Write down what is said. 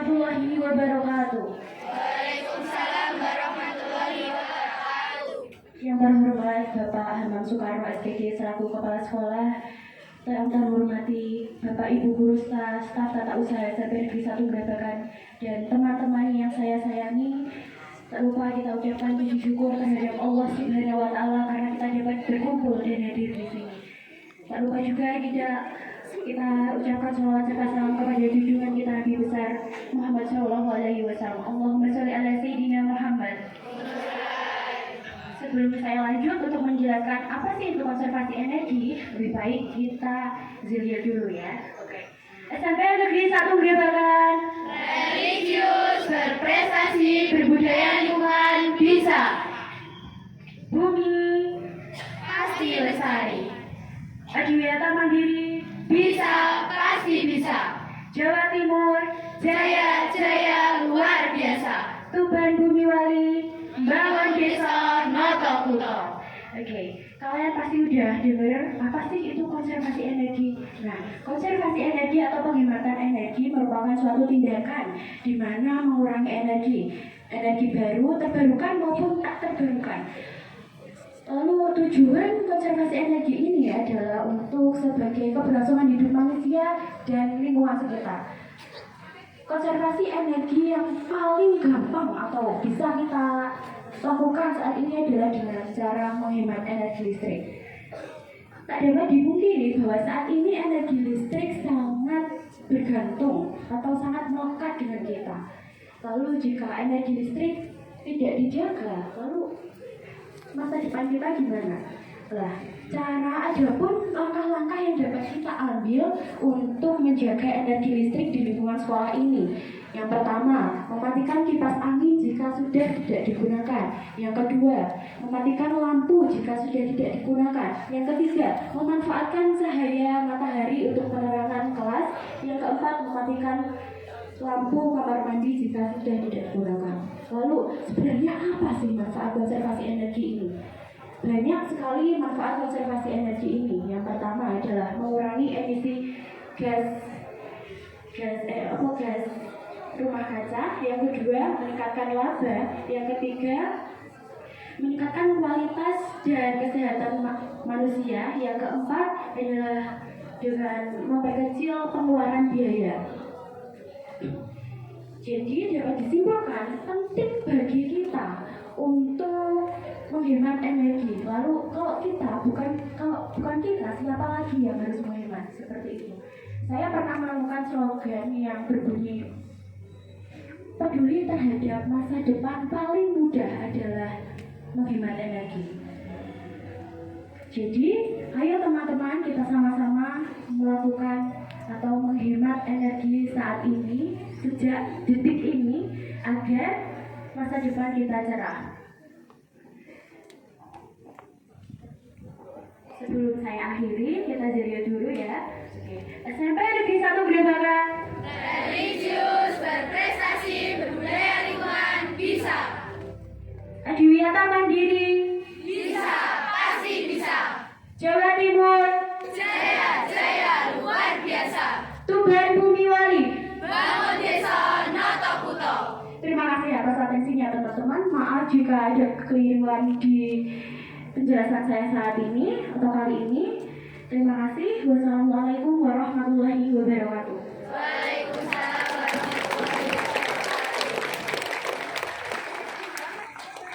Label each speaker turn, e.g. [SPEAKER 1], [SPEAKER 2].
[SPEAKER 1] warahmatullahi wabarakatuh.
[SPEAKER 2] Waalaikumsalam warahmatullahi wabarakatuh.
[SPEAKER 1] Yang terhormat Bapak Hamam Soekarno SPG selaku Kepala Sekolah, yang terhormati Bapak Ibu Guru staf Tata Usaha SMP Negeri 1 Grabagan, dan teman-teman yang saya sayangi, tak lupa kita ucapkan puji syukur terhadap Allah Subhanahu wa Ta'ala karena kita dapat berkumpul dan hadir di sini. Tak lupa juga kita ucapkan sholawat serta salam kepada junjungan kita Nabi besar Muhammad Shallallahu Alaihi Wasallam. Allahumma sholli ala Sayyidina Muhammad. Sebelum saya lanjut untuk menjelaskan apa sih itu konservasi energi, lebih baik kita zilya dulu ya. Oke. SMP Negeri 1 Grabagan.
[SPEAKER 2] Religius, berprestasi, berbudaya lingkungan, bisa.
[SPEAKER 1] Bumi
[SPEAKER 2] Pasti lestari.
[SPEAKER 1] Adiwiyata Mandiri.
[SPEAKER 2] Bisa, pasti bisa.
[SPEAKER 1] Jawa Timur.
[SPEAKER 2] Jaya, jaya, luar biasa.
[SPEAKER 1] Tuban Bumi Wali.
[SPEAKER 2] Bangun desa, noto kuto.
[SPEAKER 1] Oke, kalian pasti udah dengar apa sih itu konservasi energi. Nah, konservasi energi atau penghematan energi merupakan suatu tindakan di mana mengurangi energi baru, terbarukan maupun tak terbarukan. Lalu tujuan konservasi energi ini adalah untuk sebagai keberlangsungan hidup manusia dan lingkungan sekitar. Konservasi energi yang paling gampang atau bisa kita lakukan saat ini adalah dengan cara menghemat energi listrik. Tak dapat dipungkiri bahwa saat ini energi listrik sangat bergantung atau sangat melekat dengan kita. Lalu jika energi listrik tidak dijaga, lalu masa depan kita gimana? Lah, adapun langkah-langkah yang dapat kita ambil untuk menjaga energi listrik di lingkungan sekolah ini. Yang pertama, mematikan kipas angin jika sudah tidak digunakan. Yang kedua, mematikan lampu jika sudah tidak digunakan. Yang ketiga, memanfaatkan cahaya matahari untuk penerangan kelas. Yang keempat, mematikan lampu kamar mandi jika sudah tidak digunakan. Lalu, sebenarnya apa sih manfaat konservasi energi ini? Banyak sekali manfaat konservasi energi ini. Yang pertama adalah mengurangi emisi gas rumah kaca. Yang kedua, meningkatkan laba. Yang ketiga, meningkatkan kualitas dan kesehatan manusia. Yang keempat adalah dengan memperkecil pengeluaran biaya. Jadi dapat disimpulkan penting bagi kita untuk menghemat energi. Lalu kalau bukan kita, siapa lagi yang harus menghemat seperti itu? Saya pernah menemukan slogan yang berbunyi, peduli terhadap masa depan paling mudah adalah menghemat energi. Jadi, ayo teman-teman kita sama-sama melakukan atau menghemat energi saat ini, sejak detik ini, agar masa depan kita cerah. Sebelum saya akhiri, kita zilya dulu ya. SMP Negeri 1 Grabagan.
[SPEAKER 2] Religius, berprestasi, berbudaya lingkungan, bisa.
[SPEAKER 1] Adiwiyata Mandiri.
[SPEAKER 2] Bisa, pasti bisa.
[SPEAKER 1] Jawa Timur.
[SPEAKER 2] Jaya, jaya, luar biasa.
[SPEAKER 1] Tuban Bumi Wali.
[SPEAKER 2] Bangun desa, noto kuto.
[SPEAKER 1] Terima kasih atas atensinya teman-teman. Maaf jika ada kekeliruan di penjelasan saya saat ini atau kali ini. Terima kasih. Wassalamualaikum warahmatullahi wabarakatuh.
[SPEAKER 2] Waalaikumsalam.